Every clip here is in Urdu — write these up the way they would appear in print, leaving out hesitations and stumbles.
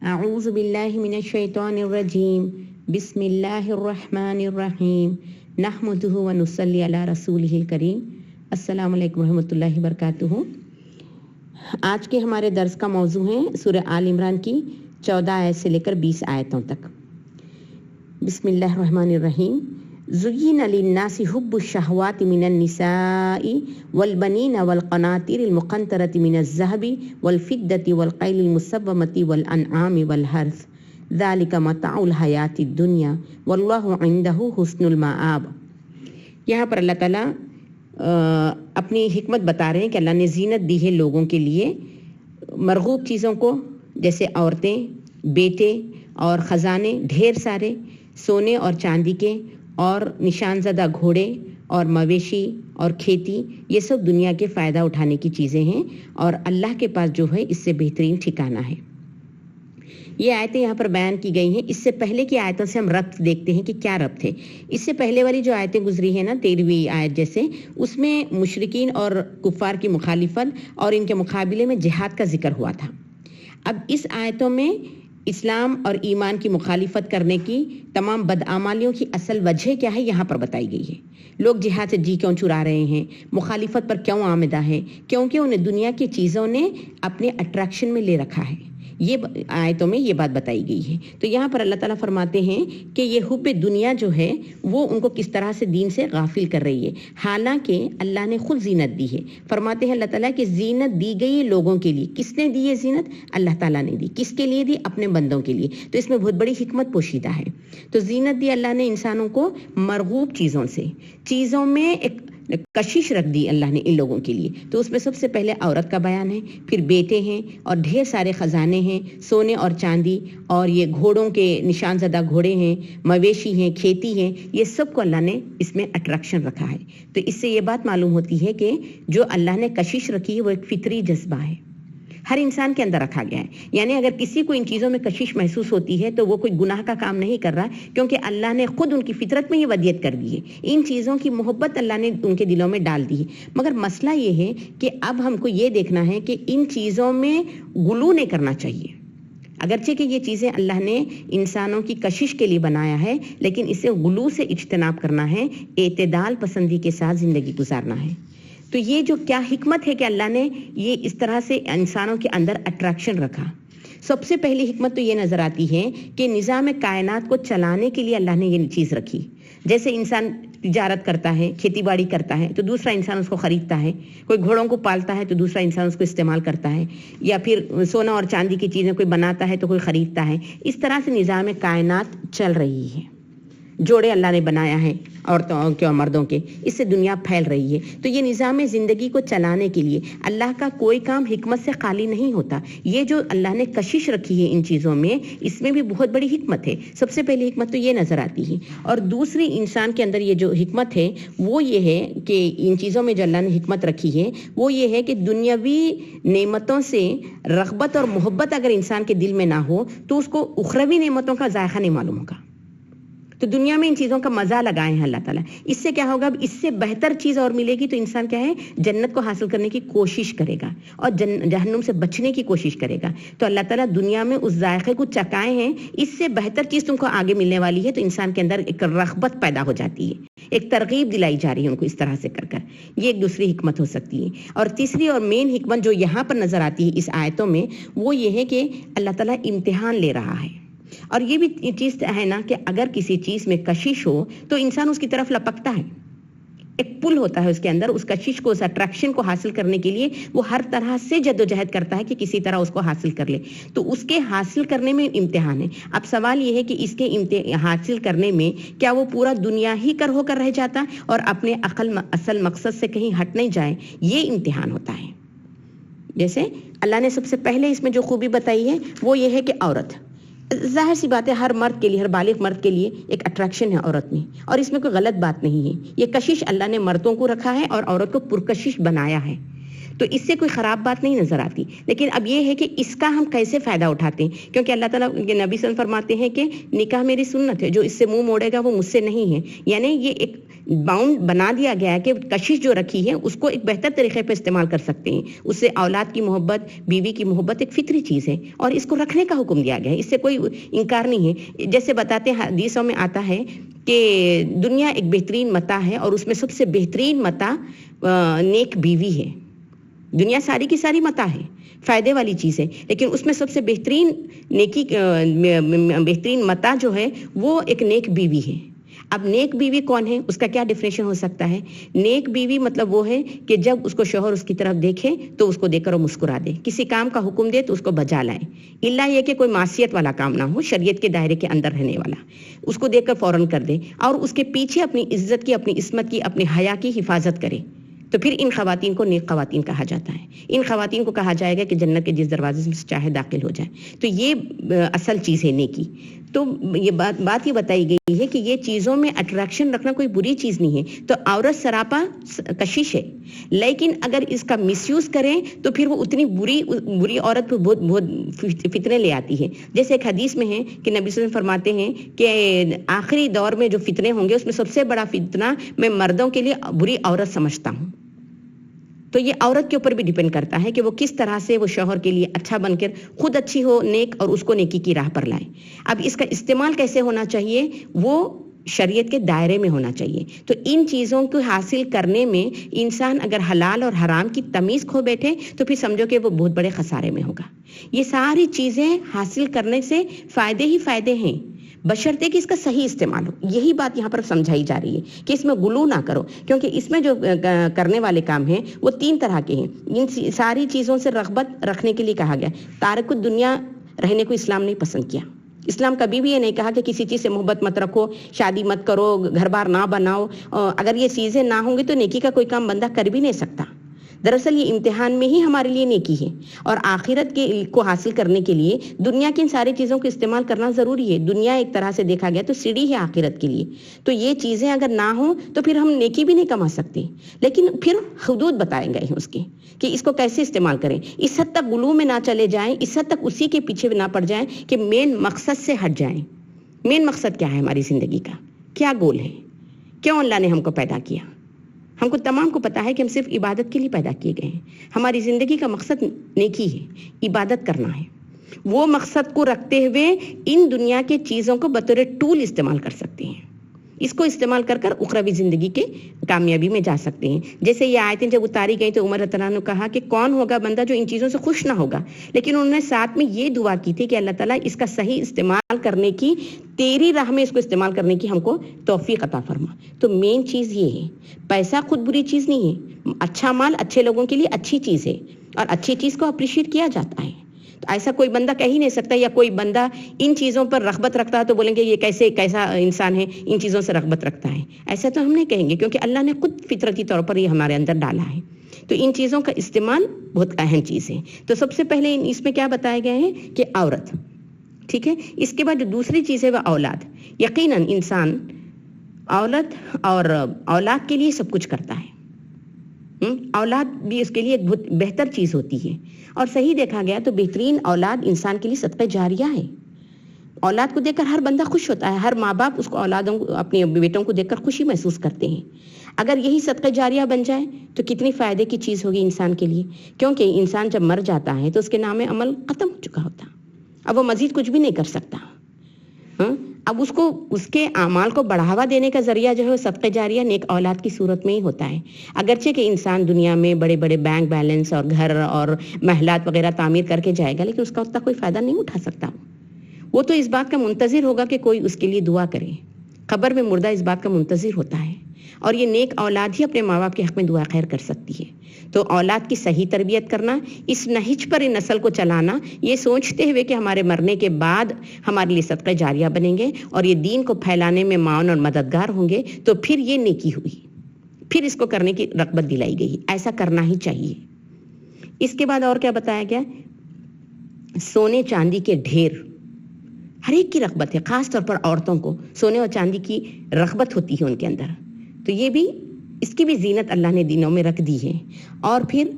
اعوذ باللہ من الشیطان الرجیم بسم اللہ الرحمن الرحیم نحمدہ و نصلی علی رسولہ الکریم۔ السلام علیکم ورحمۃ اللہ وبرکاتہ۔ آج کے ہمارے درس کا موضوع ہے سورہ آل عمران کی 14 آیت سے لے کر 20 آیتوں تک۔ بسم اللہ الرحمن الرحیم۔ زُيِّنَ لِلنَّاسِ حُبُّ الشَّهَوَاتِ مِنَ النِّسَاءِ وَالْبَنِينَ وَالْقَنَاطِيرِ الْمُقَنطَرَةِ مِنَ الذَّهَبِ وَالْفِضَّةِ وَالْخَيْلِ الْمُسَوَّمَةِ وَالْأَنْعَامِ وَالْحَرْثِ ذَلِكَ مَتَاعُ الْحَيَاةِ الدُّنْيَا وَاللَّهُ عِندَهُ حُسْنُ الْمَآبِ۔ یہاں پر اللہ تعالیٰ اپنی حکمت بتا رہے ہیں کہ اللہ نے زینت دی ہے لوگوں کے لیے مرغوب چیزوں کو، جیسے عورتیں، بیٹے اور خزانے ڈھیر سارے، سونے اور چاندی کے، اور نشان زدہ گھوڑے اور مویشی اور کھیتی، یہ سب دنیا کے فائدہ اٹھانے کی چیزیں ہیں اور اللہ کے پاس جو ہے اس سے بہترین ٹھکانہ ہے۔ یہ آیتیں یہاں پر بیان کی گئی ہیں۔ اس سے پہلے کی آیتوں سے ہم ربط دیکھتے ہیں کہ کیا ربط ہے۔ اس سے پہلے والی جو آیتیں گزری ہیں نا 13ویں آیت جیسے، اس میں مشرکین اور کفار کی مخالفت اور ان کے مقابلے میں جہاد کا ذکر ہوا تھا۔ اب اس آیتوں میں اسلام اور ایمان کی مخالفت کرنے کی تمام بدعمالیوں کی اصل وجہ کیا ہے یہاں پر بتائی گئی ہے۔ لوگ جہاد سے جی کیوں چرا رہے ہیں، مخالفت پر کیوں آمدہ ہے، کیونکہ انہیں دنیا کی چیزوں نے اپنے اٹریکشن میں لے رکھا ہے۔ یہ آیتوں میں یہ بات بتائی گئی ہے۔ تو یہاں پر اللہ تعالیٰ فرماتے ہیں کہ یہ حب دنیا جو ہے وہ ان کو کس طرح سے دین سے غافل کر رہی ہے، حالانکہ اللہ نے خود زینت دی ہے۔ فرماتے ہیں اللہ تعالیٰ کہ زینت دی گئی لوگوں کے لیے۔ کس نے دی یہ زینت؟ اللہ تعالیٰ نے دی۔ کس کے لیے دی؟ اپنے بندوں کے لیے۔ تو اس میں بہت بڑی حکمت پوشیدہ ہے۔ تو زینت دی اللہ نے انسانوں کو مرغوب چیزوں سے، چیزوں میں ایک کشش رکھ دی اللہ نے ان لوگوں کے لیے۔ تو اس میں سب سے پہلے عورت کا بیان ہے، پھر بیٹے ہیں اور ڈھیر سارے خزانے ہیں، سونے اور چاندی، اور یہ گھوڑوں کے نشان زدہ گھوڑے ہیں، مویشی ہیں، کھیتی ہیں، یہ سب کو اللہ نے اس میں اٹریکشن رکھا ہے۔ تو اس سے یہ بات معلوم ہوتی ہے کہ جو اللہ نے کشش رکھی ہے وہ ایک فطری جذبہ ہے، ہر انسان کے اندر رکھا گیا ہے۔ یعنی اگر کسی کو ان چیزوں میں کشش محسوس ہوتی ہے تو وہ کوئی گناہ کا کام نہیں کر رہا، کیونکہ اللہ نے خود ان کی فطرت میں یہ ودیت کر دی ہے۔ ان چیزوں کی محبت اللہ نے ان کے دلوں میں ڈال دی ہے۔ مگر مسئلہ یہ ہے کہ اب ہم کو یہ دیکھنا ہے کہ ان چیزوں میں غلو نہیں کرنا چاہیے۔ اگرچہ کہ یہ چیزیں اللہ نے انسانوں کی کشش کے لیے بنایا ہے، لیکن اسے غلو سے اجتناب کرنا ہے، اعتدال پسندی کے ساتھ زندگی گزارنا ہے۔ تو یہ جو کیا حکمت ہے کہ اللہ نے یہ اس طرح سے انسانوں کے اندر اٹریکشن رکھا۔ سب سے پہلی حکمت تو یہ نظر آتی ہے کہ نظام کائنات کو چلانے کے لیے اللہ نے یہ چیز رکھی۔ جیسے انسان تجارت کرتا ہے، کھیتی باڑی کرتا ہے تو دوسرا انسان اس کو خریدتا ہے، کوئی گھوڑوں کو پالتا ہے تو دوسرا انسان اس کو استعمال کرتا ہے، یا پھر سونا اور چاندی کی چیزیں کوئی بناتا ہے تو کوئی خریدتا ہے۔ اس طرح سے نظام کائنات چل رہی ہے۔ جوڑے اللہ نے بنایا ہے عورتوں کے اور مردوں کے، اس سے دنیا پھیل رہی ہے۔ تو یہ نظام زندگی کو چلانے کے لیے اللہ کا کوئی کام حکمت سے خالی نہیں ہوتا۔ یہ جو اللہ نے کشش رکھی ہے ان چیزوں میں، اس میں بھی بہت بڑی حکمت ہے۔ سب سے پہلی حکمت تو یہ نظر آتی ہے، اور دوسری انسان کے اندر یہ جو حکمت ہے وہ یہ ہے کہ ان چیزوں میں جو اللہ نے حکمت رکھی ہے وہ یہ ہے کہ دنیاوی نعمتوں سے رغبت اور محبت اگر انسان کے دل میں نہ ہو تو اس کو اخروی نعمتوں کا ذائقہ نہیں معلوم ہوگا۔ تو دنیا میں ان چیزوں کا مزہ لگائے ہیں اللہ تعالیٰ۔ اس سے کیا ہوگا؟ اس سے بہتر چیز اور ملے گی تو انسان کیا ہے؟ جنت کو حاصل کرنے کی کوشش کرے گا اور جہنم سے بچنے کی کوشش کرے گا۔ تو اللہ تعالیٰ دنیا میں اس ذائقے کو چکھائے ہیں، اس سے بہتر چیز تم کو آگے ملنے والی ہے، تو انسان کے اندر ایک رغبت پیدا ہو جاتی ہے، ایک ترغیب دلائی جا رہی ہے ان کو اس طرح سے کر کر۔ یہ ایک دوسری حکمت ہو سکتی ہے۔ اور تیسری اور مین حکمت جو یہاں پر نظر آتی ہے اس آیتوں میں وہ یہ ہے کہ اللہ تعالیٰ امتحان لے رہا ہے۔ اور یہ بھی چیز ہے نا کہ اگر کسی چیز میں کشش ہو تو انسان اس کی طرف لپکتا ہے، ایک پل ہوتا ہے اس کے اندر، اس کشش کو، اس اٹریکشن کو حاصل کرنے کے لیے وہ ہر طرح سے جدوجہد کرتا ہے کہ کسی طرح اس کو حاصل کر لے۔ تو اس کے حاصل کرنے میں امتحان ہے۔ اب سوال یہ ہے کہ اس کے حاصل کرنے میں کیا وہ پورا دنیا ہی کر ہو کر رہ جاتا اور اپنے اصل مقصد سے کہیں ہٹ نہیں جائے؟ یہ امتحان ہوتا ہے۔ جیسے اللہ نے سب سے پہلے اس میں جو خوبی بتائی ہے وہ یہ ہے کہ عورت، ظاہر سی بات ہے ہر مرد کے لیے، ہر بالغ مرد کے لیے ایک اٹریکشن ہے عورت میں، اور اس میں کوئی غلط بات نہیں ہے۔ یہ کشش اللہ نے مردوں کو رکھا ہے اور عورت کو پرکشش بنایا ہے، تو اس سے کوئی خراب بات نہیں نظر آتی۔ لیکن اب یہ ہے کہ اس کا ہم کیسے فائدہ اٹھاتے ہیں، کیونکہ اللہ تعالیٰ نبی صلی اللہ علیہ وسلم فرماتے ہیں کہ نکاح میری سنت ہے، جو اس سے منہ موڑے گا وہ مجھ سے نہیں ہے۔ یعنی یہ ایک باؤنڈ بنا دیا گیا ہے کہ کشش جو رکھی ہے اس کو ایک بہتر طریقے پہ استعمال کر سکتے ہیں. اس سے اولاد کی محبت، بیوی کی محبت ایک فطری چیز ہے اور اس کو رکھنے کا حکم دیا گیا ہے، اس سے کوئی انکار نہیں ہے. جیسے بتاتے ہیں حدیثوں میں آتا ہے کہ دنیا ایک بہترین متاع ہے اور اس میں سب سے بہترین متاع نیک بیوی ہے. دنیا ساری کی ساری متاع ہے، فائدے والی چیز ہے، لیکن اس میں سب سے بہترین متاع جو ہے وہ ایک نیک بیوی ہے. اب نیک بیوی کون ہے، اس کا کیا ڈیفینیشن ہو سکتا ہے؟ نیک بیوی مطلب وہ ہے کہ جب اس کو شوہر اس کی طرف دیکھے تو اس کو دیکھ کر وہ مسکرا دے، کسی کام کا حکم دے تو اس کو بجا لائے، الا یہ کہ کوئی معصیت والا کام نہ ہو، شریعت کے دائرے کے اندر رہنے والا، اس کو دیکھ کر فوراً کر دے اور اس کے پیچھے اپنی عزت کی، اپنی عصمت کی، اپنی حیا کی حفاظت کرے. تو پھر ان خواتین کو نیک خواتین کہا جاتا ہے. ان خواتین کو کہا جائے گا کہ جنت کے جس دروازے سے چاہے داخل ہو جائے. تو یہ اصل چیز ہے نیکی. تو یہ بات یہ بتائی گئی ہے کہ یہ چیزوں میں اٹریکشن رکھنا کوئی بری چیز نہیں ہے. تو عورت سراپا کشش ہے، لیکن اگر اس کا مس یوز کریں تو پھر وہ اتنی بری عورت پہ بہت فتنے لے آتی ہے. جیسے ایک حدیث میں ہے کہ نبی صلی اللہ علیہ وسلم فرماتے ہیں کہ آخری دور میں جو فتنے ہوں گے اس میں سب سے بڑا فتنہ میں مردوں کے لیے بری عورت سمجھتا ہوں. تو یہ عورت کے اوپر بھی ڈیپینڈ کرتا ہے کہ وہ کس طرح سے وہ شوہر کے لیے اچھا بن کر خود اچھی ہو، نیک، اور اس کو نیکی کی راہ پر لائے. اب اس کا استعمال کیسے ہونا چاہیے؟ وہ شریعت کے دائرے میں ہونا چاہیے. تو ان چیزوں کو حاصل کرنے میں انسان اگر حلال اور حرام کی تمیز کھو بیٹھے تو پھر سمجھو کہ وہ بہت بڑے خسارے میں ہوگا. یہ ساری چیزیں حاصل کرنے سے فائدے ہی فائدے ہیں، بشرطے کہ اس کا صحیح استعمال ہو. یہی بات یہاں پر سمجھائی جا رہی ہے کہ اس میں غلو نہ کرو، کیونکہ اس میں جو کرنے والے کام ہیں وہ 3 طرح کے ہیں. ان ساری چیزوں سے رغبت رکھنے کے لیے کہا گیا. تارک الدنیا رہنے کو اسلام نہیں پسند کیا. اسلام کبھی بھی یہ نہیں کہا کہ کسی چیز سے محبت مت رکھو، شادی مت کرو، گھر بار نہ بناؤ. اگر یہ چیزیں نہ ہوں گی تو نیکی کا کوئی کام بندہ کر بھی نہیں سکتا. دراصل یہ امتحان میں ہی ہمارے لیے نیکی ہے، اور آخرت کے کو حاصل کرنے کے لیے دنیا کی ان ساری چیزوں کو استعمال کرنا ضروری ہے. دنیا ایک طرح سے دیکھا گیا تو سیڑھی ہے آخرت کے لیے. تو یہ چیزیں اگر نہ ہوں تو پھر ہم نیکی بھی نہیں کما سکتے. لیکن پھر حدود بتائے گئے ہیں اس کے کہ اس کو کیسے استعمال کریں. اس حد تک غلو میں نہ چلے جائیں، اس حد تک اسی کے پیچھے نہ پڑ جائیں کہ مین مقصد سے ہٹ جائیں. مین مقصد کیا ہے ہماری زندگی کا؟ کیا گول ہے؟ کیوں اللہ نے ہم کو پیدا کیا؟ ہم کو تمام کو پتا ہے کہ ہم صرف عبادت کے لیے پیدا کیے گئے ہیں. ہماری زندگی کا مقصد نیکی ہے، عبادت کرنا ہے. وہ مقصد کو رکھتے ہوئے ان دنیا کے چیزوں کو بطور ٹول استعمال کر سکتے ہیں. اس کو استعمال کر کر اخروی زندگی کے کامیابی میں جا سکتے ہیں. جیسے یہ آیتیں جب اتاری گئی تو عمر رضی اللہ عنہ نے کہا کہ کون ہوگا بندہ جو ان چیزوں سے خوش نہ ہوگا، لیکن انہوں نے ساتھ میں یہ دعا کی تھی کہ اللہ تعالیٰ اس کا صحیح استعمال کرنے کی، تیری راہ میں اس کو استعمال کرنے کی ہم کو توفیق عطا فرما. تو مین چیز یہ ہے، پیسہ خود بری چیز نہیں ہے. اچھا مال اچھے لوگوں کے لیے اچھی چیز ہے، اور اچھی چیز کو اپریشیٹ کیا جاتا ہے. تو ایسا کوئی بندہ کہہ ہی نہیں سکتا، یا کوئی بندہ ان چیزوں پر رغبت رکھتا ہے تو بولیں گے یہ کیسا انسان ہے ان چیزوں سے رغبت رکھتا ہے. ایسا تو ہم نہیں کہیں گے، کیونکہ اللہ نے خود فطرتی طور پر یہ ہمارے اندر ڈالا ہے. تو ان چیزوں کا استعمال بہت اہم چیز ہے. تو سب سے پہلے اس میں کیا بتائے گئے ہیں کہ عورت، ٹھیک ہے. اس کے بعد جو دوسری چیز ہے وہ اولاد. یقیناً انسان اولاد اور اولاد کے لیے سب کچھ کرتا ہے. اولاد بھی اس کے لیے ایک بہت بہتر چیز ہوتی ہے، اور صحیح دیکھا گیا تو بہترین اولاد انسان کے لیے صدقہ جاریہ ہے. اولاد کو دیکھ کر ہر بندہ خوش ہوتا ہے. ہر ماں باپ اس کو اولادوں کو، اپنے بیٹوں کو دیکھ کر خوشی محسوس کرتے ہیں. اگر یہی صدقہ جاریہ بن جائے تو کتنی فائدے کی چیز ہوگی انسان کے لیے. کیونکہ انسان جب مر جاتا ہے تو اس کے نام عمل ختم ہو چکا ہوتا، اب وہ مزید کچھ بھی نہیں کر سکتا. اب اس کو اس کے اعمال کو بڑھاوا دینے کا ذریعہ جو ہے وہ صدقہ جاریہ نیک اولاد کی صورت میں ہی ہوتا ہے. اگرچہ کہ انسان دنیا میں بڑے بڑے بینک بیلنس اور گھر اور محلات وغیرہ تعمیر کر کے جائے گا، لیکن اس کا اتنا کوئی فائدہ نہیں اٹھا سکتا. وہ تو اس بات کا منتظر ہوگا کہ کوئی اس کے لیے دعا کرے. قبر میں مردہ اس بات کا منتظر ہوتا ہے، اور یہ نیک اولاد ہی اپنے ماں باپ کے حق میں دعا خیر کر سکتی ہے. تو اولاد کی صحیح تربیت کرنا، اس نہج پر ان نسل کو چلانا، یہ سوچتے ہوئے کہ ہمارے مرنے کے بعد ہمارے لیے صدقہ جاریہ بنیں گے اور یہ دین کو پھیلانے میں معاون اور مددگار ہوں گے، تو پھر یہ نیکی ہوئی، پھر اس کو کرنے کی رغبت دلائی گئی. ایسا کرنا ہی چاہیے. اس کے بعد اور کیا بتایا گیا؟ سونے چاندی کے ڈھیر ہر ایک کی رغبت ہے. خاص طور پر عورتوں کو سونے اور چاندی کی رغبت ہوتی ہے ان کے اندر. تو یہ بھی، اس کی بھی زینت اللہ نے دینوں میں رکھ دی ہے. اور پھر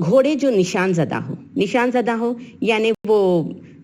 گھوڑے جو نشان زدہ ہو یعنی وہ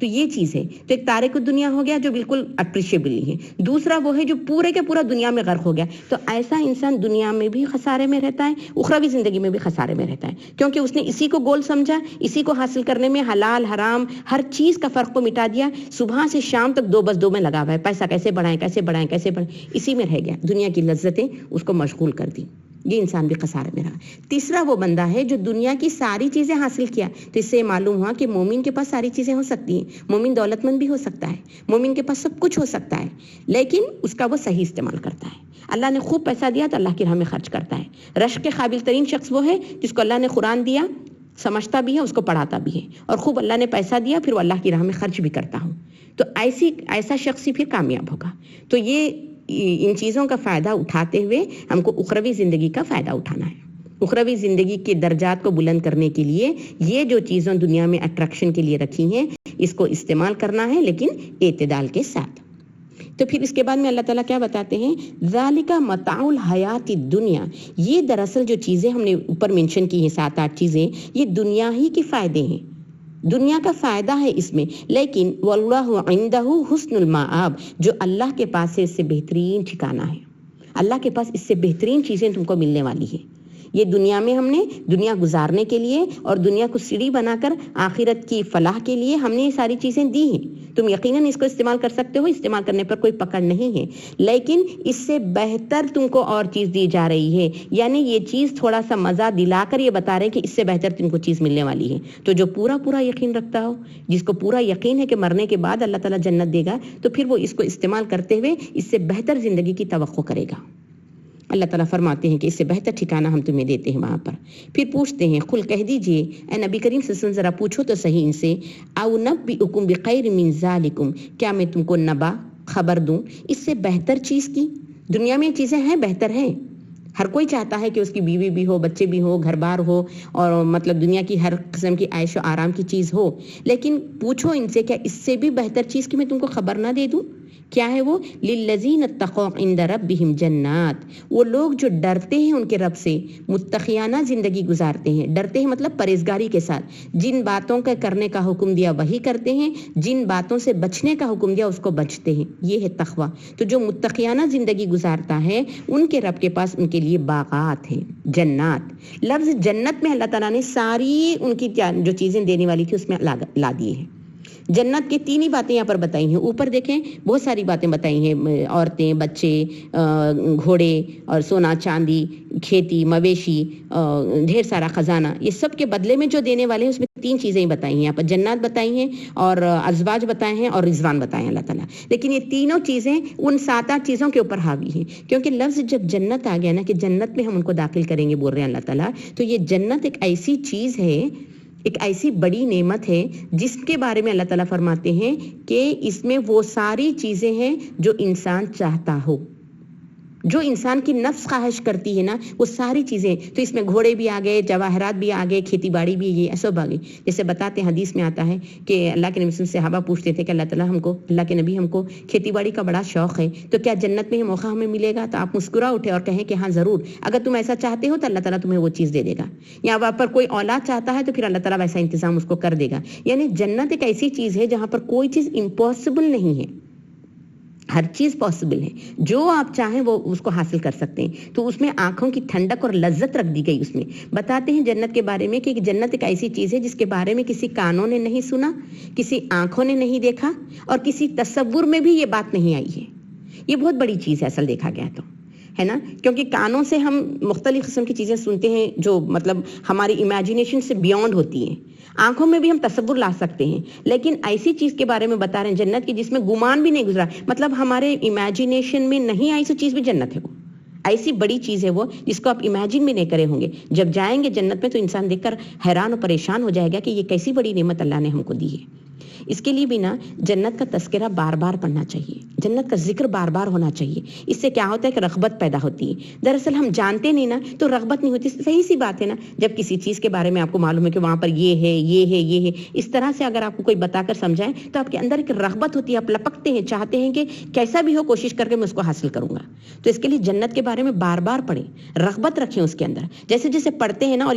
تو یہ چیز ہے. تو ایک تارک دنیا ہو گیا جو بالکل اپریشیبل ہے. دوسرا وہ ہے جو پورے کے پورا دنیا میں غرق ہو گیا. تو ایسا انسان دنیا میں بھی خسارے میں رہتا ہے, اخروی زندگی میں بھی خسارے میں رہتا ہے, کیونکہ اس نے اسی کو گول سمجھا, اسی کو حاصل کرنے میں حلال حرام ہر چیز کا فرق کو مٹا دیا. صبح سے شام تک دو میں لگا ہوا ہے, پیسہ کیسے بڑھائیں, اسی میں رہ گیا. دنیا کی لذتیں اس کو مشغول کر دی. یہ انسان بھی خسارے میں رہا. تیسرا وہ بندہ ہے جو دنیا کی ساری چیزیں حاصل کیا. تو اس سے معلوم ہوا کہ مومن کے پاس ساری چیزیں ہو سکتی ہیں, مومن دولت مند بھی ہو سکتا ہے, مومن کے پاس سب کچھ ہو سکتا ہے, لیکن اس کا وہ صحیح استعمال کرتا ہے. اللہ نے خوب پیسہ دیا تو اللہ کی راہ میں خرچ کرتا ہے. رشک کے قابل ترین شخص وہ ہے جس کو اللہ نے قرآن دیا, سمجھتا بھی ہے, اس کو پڑھاتا بھی ہے, اور خوب اللہ نے پیسہ دیا پھر وہ اللہ کی راہ میں خرچ بھی کرتا ہوں. تو ایسا شخص ہی پھر کامیاب ہوگا. تو یہ ان چیزوں کا فائدہ اٹھاتے ہوئے ہم کو اخروی زندگی کا فائدہ اٹھانا ہے. اخروی زندگی کے درجات کو بلند کرنے کے لیے یہ جو چیزوں دنیا میں اٹریکشن کے لیے رکھی ہیں اس کو استعمال کرنا ہے, لیکن اعتدال کے ساتھ. تو پھر اس کے بعد میں اللہ تعالیٰ کیا بتاتے ہیں, ذالک متاع الحیات الدنیا. یہ دراصل جو چیزیں ہم نے اوپر مینشن کی ہیں 7-8 چیزیں, یہ دنیا ہی کے فائدے ہیں, دنیا کا فائدہ ہے اس میں, لیکن واللہ عندہ حسن المآب, جو اللہ کے پاس ہے اس سے بہترین ٹھکانہ ہے. اللہ کے پاس اس سے بہترین چیزیں تم کو ملنے والی ہیں. یہ دنیا میں ہم نے دنیا گزارنے کے لیے اور دنیا کو سیڑھی بنا کر آخرت کی فلاح کے لیے ہم نے یہ ساری چیزیں دی ہیں. تم یقیناً اس کو استعمال کر سکتے ہو, استعمال کرنے پر کوئی پکڑ نہیں ہے, لیکن اس سے بہتر تم کو اور چیز دی جا رہی ہے. یعنی یہ چیز تھوڑا سا مزہ دلا کر یہ بتا رہے ہیں کہ اس سے بہتر تم کو چیز ملنے والی ہے. تو جو پورا یقین رکھتا ہو, جس کو پورا یقین ہے کہ مرنے کے بعد اللہ تعالیٰ جنت دے گا, تو پھر وہ اس کو استعمال کرتے ہوئے اس سے بہتر زندگی کی توقع کرے گا. اللہ تعالیٰ فرماتے ہیں کہ اس سے بہتر ٹھکانہ ہم تمہیں دیتے ہیں وہاں پر. پھر پوچھتے ہیں, قل کہہ دیجئے اے نبی کریم صلی اللہ علیہ وسلم, ذرا پوچھو تو صحیح ان سے, او نبئکم بخیر من ذالکم, کیا میں تم کو خبر دوں اس سے بہتر چیز کی. دنیا میں چیزیں ہیں, بہتر ہیں, ہر کوئی چاہتا ہے کہ اس کی بیوی بھی ہو, بچے بھی ہو, گھر بار ہو, اور مطلب دنیا کی ہر قسم کی عیش و آرام کی چیز ہو. لیکن پوچھو ان سے, کیا اس سے بھی بہتر چیز کی میں تم کو خبر نہ دے دوں؟ کیا ہے وہ؟ للذین اتقوا عند ربہم جنات, وہ لوگ جو ڈرتے ہیں ان کے رب سے, متقیانہ زندگی گزارتے ہیں. ڈرتے ہیں مطلب پرہیزگاری کے ساتھ, جن باتوں کا کرنے کا حکم دیا وہی کرتے ہیں, جن باتوں سے بچنے کا حکم دیا اس کو بچتے ہیں. یہ ہے تقوی. تو جو متقیانہ زندگی گزارتا ہے ان کے رب کے پاس ان کے لیے باغات ہیں, جنات. لفظ جنت میں اللہ تعالیٰ نے ساری ان کی جو چیزیں دینے والی تھی اس میں لا دیے ہیں. جنت کی 3 ہی باتیں یہاں پر بتائی ہیں. اوپر دیکھیں بہت ساری باتیں بتائی ہیں, عورتیں, بچے, گھوڑے اور سونا چاندی, کھیتی, مویشی, ڈھیر سارا خزانہ. یہ سب کے بدلے میں جو دینے والے ہیں اس میں 3 چیزیں ہی بتائی ہیں. یہاں پر جنات بتائی ہیں اور ازواج بتائے ہیں اور رضوان بتائے ہیں اللہ تعالیٰ. لیکن یہ تینوں چیزیں ان 7-8 چیزوں کے اوپر حاوی ہیں, کیونکہ لفظ جب جنت آ گیا نا کہ جنت میں ہم ان کو داخل کریں گے بول رہے ہیں اللہ تعالیٰ, تو یہ جنت ایک ایسی چیز ہے, ایک ایسی بڑی نعمت ہے جس کے بارے میں اللہ تعالیٰ فرماتے ہیں کہ اس میں وہ ساری چیزیں ہیں جو انسان چاہتا ہو, جو انسان کی نفس خواہش کرتی ہے نا, وہ ساری چیزیں. تو اس میں گھوڑے بھی آ گئے, جواہرات بھی آ گئے, کھیتی باڑی بھی, یہ سب آ گئی. جیسے بتاتے ہیں حدیث میں آتا ہے کہ اللہ کے نبی سے صحابہ پوچھتے تھے کہ اللہ تعالیٰ ہم کو, اللہ کے نبی ہم کو کھیتی باڑی کا بڑا شوق ہے, تو کیا جنت میں یہ موقع ہمیں ملے گا؟ تو آپ مسکرا اٹھے اور کہیں کہ ہاں ضرور, اگر تم ایسا چاہتے ہو تو اللہ تعالیٰ تمہیں وہ چیز دے دے گا. یا وہاں پر کوئی اولاد چاہتا ہے تو پھر اللہ تعالیٰ ویسا انتظام اس کو کر دے گا. یعنی جنت ایک ایسی چیز ہے جہاں پر کوئی چیز امپاسبل نہیں ہے, ہر چیز پاسبل ہے. جو آپ چاہیں وہ اس کو حاصل کر سکتے ہیں. تو اس میں آنکھوں کی ٹھنڈک اور لذت رکھ دی گئی. اس میں بتاتے ہیں جنت کے بارے میں کہ جنت ایک ایسی چیز ہے جس کے بارے میں کسی کانوں نے نہیں سنا, کسی آنکھوں نے نہیں دیکھا, اور کسی تصور میں بھی یہ بات نہیں آئی ہے. یہ بہت بڑی چیز ہے اصل دیکھا گیا تو, ہے نا, کیونکہ کانوں سے ہم مختلف قسم کی چیزیں سنتے ہیں جو مطلب ہماری امیجنیشن سے بیونڈ ہوتی ہیں. آنکھوں میں بھی ہم تصور لا سکتے ہیں, لیکن ایسی چیز کے بارے میں بتا رہے ہیں جنت کی جس میں گمان بھی نہیں گزرا, مطلب ہمارے امیجنیشن میں نہیں آئی سو چیز بھی جنت ہے. وہ ایسی بڑی چیز ہے وہ جس کو آپ امیجن بھی نہیں کرے ہوں گے. جب جائیں گے جنت میں تو انسان دیکھ کر حیران اور پریشان ہو جائے گا کہ یہ کیسی بڑی نعمت اللہ نے ہم کو دی ہے. اس کے لیے بھی نا جنت کا تذکرہ بار بار پڑھنا چاہیے, جنت کا ذکر بار بار ہونا چاہیے. اس سے کیا ہوتا ہے کہ رغبت پیدا ہوتی ہے. دراصل ہم جانتے نہیں نا تو رغبت نہیں ہوتی. صحیح سی بات ہے نا, جب کسی چیز کے بارے میں آپ کو معلوم ہے کہ وہاں پر یہ ہے, یہ ہے, یہ ہے, اس طرح سے اگر آپ کو کوئی بتا کر سمجھائے تو آپ کے اندر ایک رغبت ہوتی ہے, آپ لپکتے ہیں, چاہتے ہیں کہ کیسا بھی ہو کوشش کر کے میں اس کو حاصل کروں گا. تو اس کے لیے جنت کے بارے میں بار بار پڑھیں, رغبت رکھیں اس کے اندر. جیسے جیسے پڑھتے ہیں نا اور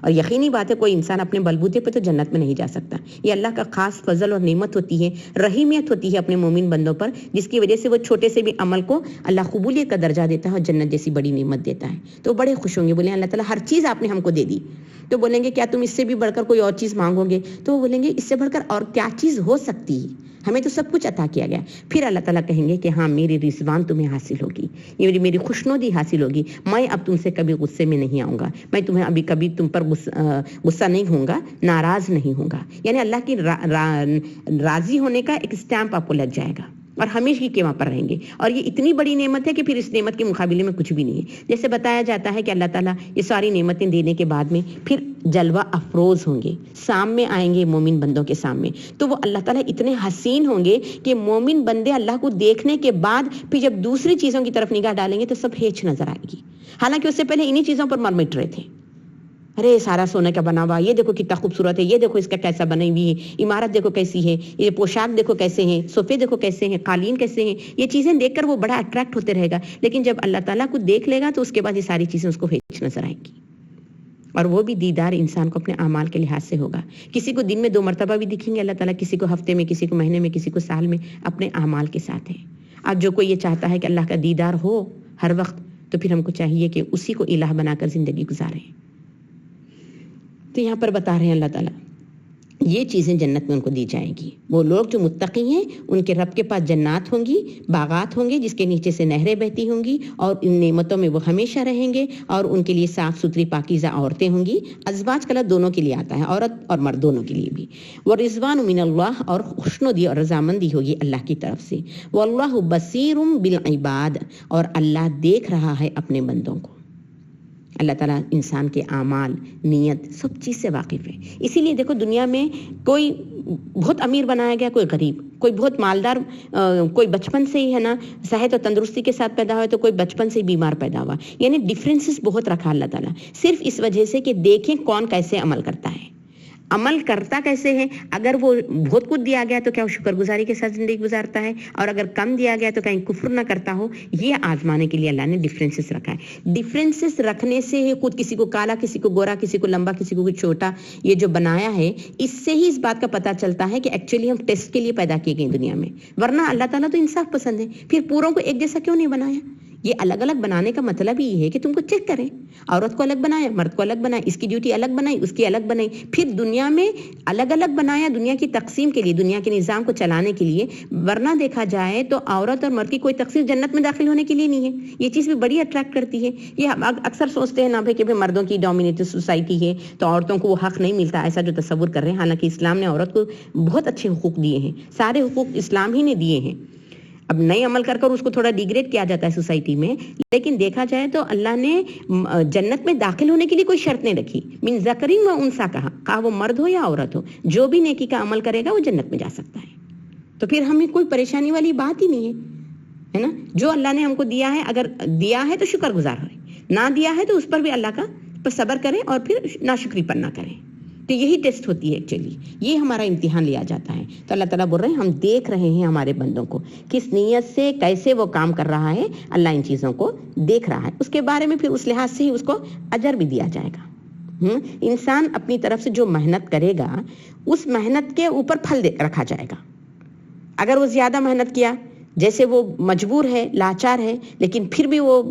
اور یقینی بات ہے کوئی انسان اپنے بلبوتے پہ تو جنت میں نہیں جا سکتا. یہ اللہ کا خاص فضل اور نعمت ہوتی ہے, رحیمیت ہوتی ہے اپنے مومن بندوں پر, جس کی وجہ سے وہ چھوٹے سے بھی عمل کو اللہ قبولیت کا درجہ دیتا ہے اور جنت جیسی بڑی نعمت دیتا ہے. تو بڑے خوش ہوں گے, بولیں اللہ تعالیٰ ہر چیز آپ نے ہم کو دے دی. تو بولیں گے کیا تم اس سے بھی بڑھ کر کوئی اور چیز مانگو گے؟ تو وہ بولیں گے اس سے بڑھ کر اور کیا چیز ہو سکتی ہے, ہمیں تو سب کچھ عطا کیا گیا. پھر اللہ تعالیٰ کہیں گے کہ ہاں میری رضوان تمہیں حاصل ہوگی, یہ میری خوشنودی حاصل ہوگی, میں اب تم سے کبھی غصے میں نہیں آؤں گا, میں تمہیں ابھی کبھی تم پر غصہ نہیں ہوں گا, ناراض نہیں ہوں گا. یعنی اللہ کی راضی ہونے کا ایک اسٹیمپ آپ کو لگ جائے گا اور ہمیشہ کے وہاں پر رہیں گے. اور یہ اتنی بڑی نعمت ہے کہ پھر اس نعمت کے مقابلے میں کچھ بھی نہیں ہے. جیسے بتایا جاتا ہے کہ اللہ تعالیٰ یہ ساری نعمتیں دینے کے بعد میں پھر جلوہ افروز ہوں گے, سامنے آئیں گے مومن بندوں کے سامنے. تو وہ اللہ تعالیٰ اتنے حسین ہوں گے کہ مومن بندے اللہ کو دیکھنے کے بعد پھر جب دوسری چیزوں کی طرف نگاہ ڈالیں گے تو سب ہیچ نظر آئے گی, حالانکہ اس سے پہلے انہی چیزوں پر مر مٹ رہے تھے. ارے سارا سونے کا بنا ہوا, یہ دیکھو کتنا خوبصورت ہے, یہ دیکھو اس کا کیسا بنی ہوئی ہے, عمارت دیکھو کیسی ہے, یہ پوشاک دیکھو کیسے ہیں, صوفے دیکھو کیسے ہیں, قالین کیسے ہیں. یہ چیزیں دیکھ کر وہ بڑا اٹریکٹ ہوتے رہے گا. لیکن جب اللہ تعالیٰ کو دیکھ لے گا تو اس کے بعد یہ ساری چیزیں اس کو ہیچ نظر آئیں گی. اور وہ بھی دیدار انسان کو اپنے اعمال کے لحاظ سے ہوگا. کسی کو دن میں 2 مرتبہ بھی دکھیں گے اللہ تعالیٰ, کسی کو ہفتے میں, کسی کو مہینے میں, کسی کو سال میں, اپنے اعمال کے ساتھ ہے. اب جو کوئی یہ چاہتا ہے کہ اللہ کا دیدار ہو ہر وقت, تو پھر ہم کو چاہیے کہ اسی کو الہ بنا کر زندگی گزاریں. تو یہاں پر بتا رہے ہیں اللہ تعالیٰ یہ چیزیں جنت میں ان کو دی جائیں گی. وہ لوگ جو متقی ہیں ان کے رب کے پاس جنات ہوں گی, باغات ہوں گے جس کے نیچے سے نہریں بہتی ہوں گی, اور ان نعمتوں میں وہ ہمیشہ رہیں گے. اور ان کے لیے صاف ستھری پاکیزہ عورتیں ہوں گی. ازواج کا لفظ دونوں کے لیے آتا ہے, عورت اور مرد دونوں کے لیے بھی. ورضوان من اللہ, اور خوشنودی اور رضامندی ہوگی اللہ کی طرف سے. واللہ بصیر بالعباد, اور اللہ دیکھ رہا ہے اپنے بندوں کو. اللہ تعالیٰ انسان کے اعمال, نیت, سب چیز سے واقف ہے. اسی لیے دیکھو دنیا میں کوئی بہت امیر بنایا گیا, کوئی غریب, کوئی بہت مالدار, کوئی بچپن سے ہی ہے نا صحت اور تندرستی کے ساتھ پیدا ہوا ہے, تو کوئی بچپن سے ہی بیمار پیدا ہوا. یعنی ڈفرینسز بہت رکھا اللہ تعالیٰ, صرف اس وجہ سے کہ دیکھیں کون کیسے عمل کرتا ہے, عمل کرتا کیسے ہے. اگر وہ بہت کچھ دیا گیا تو کیا وہ شکر گزاری کے ساتھ زندگی گزارتا ہے, اور اگر کم دیا گیا تو کہیں کفر نہ کرتا ہو. یہ آزمانے کے لیے اللہ نے ڈفرینسز رکھا ہے. ڈفرینسز رکھنے سے ہی خود کسی کو کالا, کسی کو گورا, کسی کو لمبا, کسی کو چھوٹا, یہ جو بنایا ہے اس سے ہی اس بات کا پتہ چلتا ہے کہ ایکچولی ہم ٹیسٹ کے لیے پیدا کیے گئے دنیا میں. ورنہ اللہ تعالیٰ تو انصاف پسند ہے, پھر پوروں کو ایک جیسا کیوں نہیں بنایا؟ یہ الگ الگ بنانے کا مطلب یہ ہے کہ تم کو چیک کریں. عورت کو الگ بنایا, مرد کو الگ بنایا, اس کی ڈیوٹی الگ بنائی, اس کی الگ بنائی, پھر دنیا میں الگ الگ بنایا دنیا کی تقسیم کے لیے, دنیا کے نظام کو چلانے کے لیے. ورنہ دیکھا جائے تو عورت اور مرد کی کوئی تقسیم جنت میں داخل ہونے کے لیے نہیں ہے. یہ چیز بھی بڑی اٹریکٹ کرتی ہے. یہ ہم اکثر سوچتے ہیں نا بھائی کہ مردوں کی ڈومینیٹڈ سوسائٹی ہے تو عورتوں کو وہ حق نہیں ملتا, ایسا جو تصور کر رہے ہیں. حالانکہ اسلام نے عورت کو بہت اچھے حقوق دیے ہیں, سارے حقوق اسلام ہی نے دیے ہیں. اب نئے عمل کر اس کو تھوڑا ڈیگریڈ کیا جاتا ہے سوسائٹی میں, لیکن دیکھا جائے تو اللہ نے جنت میں داخل ہونے کے لیے کوئی شرط نہیں رکھی. من ذکرین و انثیٰ کہا وہ مرد ہو یا عورت ہو, جو بھی نیکی کا عمل کرے گا وہ جنت میں جا سکتا ہے. تو پھر ہمیں کوئی پریشانی والی بات ہی نہیں ہے نا. جو اللہ نے ہم کو دیا ہے, اگر دیا ہے تو شکر گزار رہے, نہ دیا ہے تو اس پر بھی اللہ کا پر صبر کریں اور پھر ناشکری پر نہ کریں. تو یہی ٹیسٹ ہوتی ہے ایکچولی, یہ ہمارا امتحان لیا جاتا ہے. تو اللہ تعالیٰ بول رہے ہیں ہم دیکھ رہے ہیں ہمارے بندوں کو کس نیت سے کیسے وہ کام کر رہا ہے. اللہ ان چیزوں کو دیکھ رہا ہے, اس کے بارے میں پھر اس لحاظ سے ہی اس کو اجر بھی دیا جائے گا. انسان اپنی طرف سے جو محنت کرے گا اس محنت کے اوپر پھل رکھا جائے گا. اگر وہ زیادہ محنت کیا, جیسے وہ مجبور ہے, لاچار ہے, لیکن پھر بھی وہ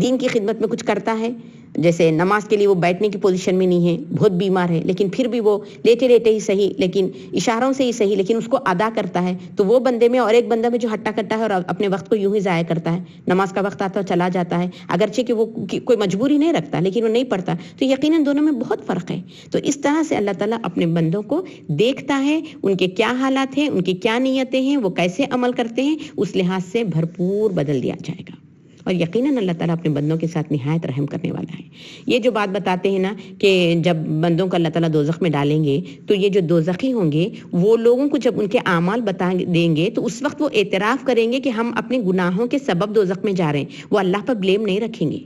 دین کی خدمت میں کچھ کرتا ہے, جیسے نماز کے لیے وہ بیٹھنے کی پوزیشن میں نہیں ہے, بہت بیمار ہے, لیکن پھر بھی وہ لیٹے لیٹے ہی صحیح, لیکن اشاروں سے ہی صحیح, لیکن اس کو ادا کرتا ہے. تو وہ بندے میں اور ایک بندہ میں جو ہٹا کٹا ہے اور اپنے وقت کو یوں ہی ضائع کرتا ہے, نماز کا وقت آتا ہے چلا جاتا ہے, اگرچہ کہ وہ کوئی مجبوری نہیں رکھتا لیکن وہ نہیں پڑھتا, تو یقیناً دونوں میں بہت فرق ہے. تو اس طرح سے اللہ تعالیٰ اپنے بندوں کو دیکھتا ہے, ان کے کیا حالات ہیں, ان کی کیا نیتیں ہیں, وہ کیسے عمل کرتے ہیں, اس لحاظ سے بھرپور بدل دیا جائے گا. اور یقیناً اللہ تعالیٰ اپنے بندوں کے ساتھ نہایت رحم کرنے والا ہے. یہ جو بات بتاتے ہیں نا کہ جب بندوں کو اللہ تعالیٰ دوزخ میں ڈالیں گے تو یہ جو دوزخی ہوں گے وہ لوگوں کو جب ان کے اعمال بتا دیں گے تو اس وقت وہ اعتراف کریں گے کہ ہم اپنے گناہوں کے سبب دوزخ میں جا رہے ہیں. وہ اللہ پر بلیم نہیں رکھیں گے,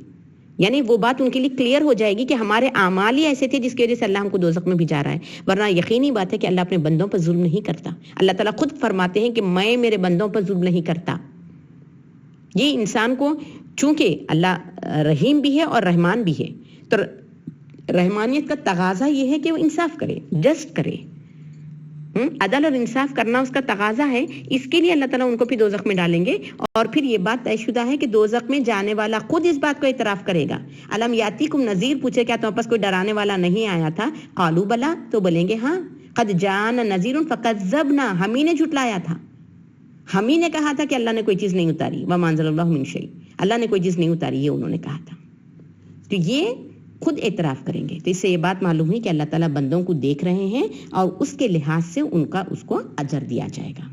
یعنی وہ بات ان کے لیے کلیئر ہو جائے گی کہ ہمارے اعمال ہی ایسے تھے جس کی وجہ سے اللہ ہم کو دوزخ میں بھیجا رہا ہے. ورنہ یقینی بات ہے کہ اللہ اپنے بندوں پر ظلم نہیں کرتا. اللہ تعالیٰ خود فرماتے ہیں کہ میں میرے بندوں پر ظلم نہیں کرتا. یہ انسان کو, چونکہ اللہ رحیم بھی ہے اور رحمان بھی ہے, تو رحمانیت کا تقاضا یہ ہے کہ وہ انصاف کرے، جسٹ کرے، عدل اور انصاف کرنا اس کا تقاضا ہے. اس کے لیے اللہ تعالیٰ ان کو پھر دوزخ میں ڈالیں گے. اور پھر یہ بات طے شدہ ہے کہ دوزخ میں جانے والا خود اس بات کو اعتراف کرے گا. الم یاتیکم نذیر، پوچھے کیا تمہارے پاس کوئی ڈرانے والا نہیں آیا تھا؟ قالوا بلا، تو بولیں گے ہاں. قد جاءنا نذیر فکذبنا، ہم ہی نے جھٹلایا تھا، ہم ہی نے کہا تھا کہ اللہ نے کوئی چیز نہیں اتاری. وما انزل اللہ من شیء، اللہ نے کوئی چیز نہیں اتاری، یہ انہوں نے کہا تھا. تو یہ خود اعتراف کریں گے. تو اس سے یہ بات معلوم ہوئی کہ اللہ تعالیٰ بندوں کو دیکھ رہے ہیں اور اس کے لحاظ سے اس کو اجر دیا جائے گا.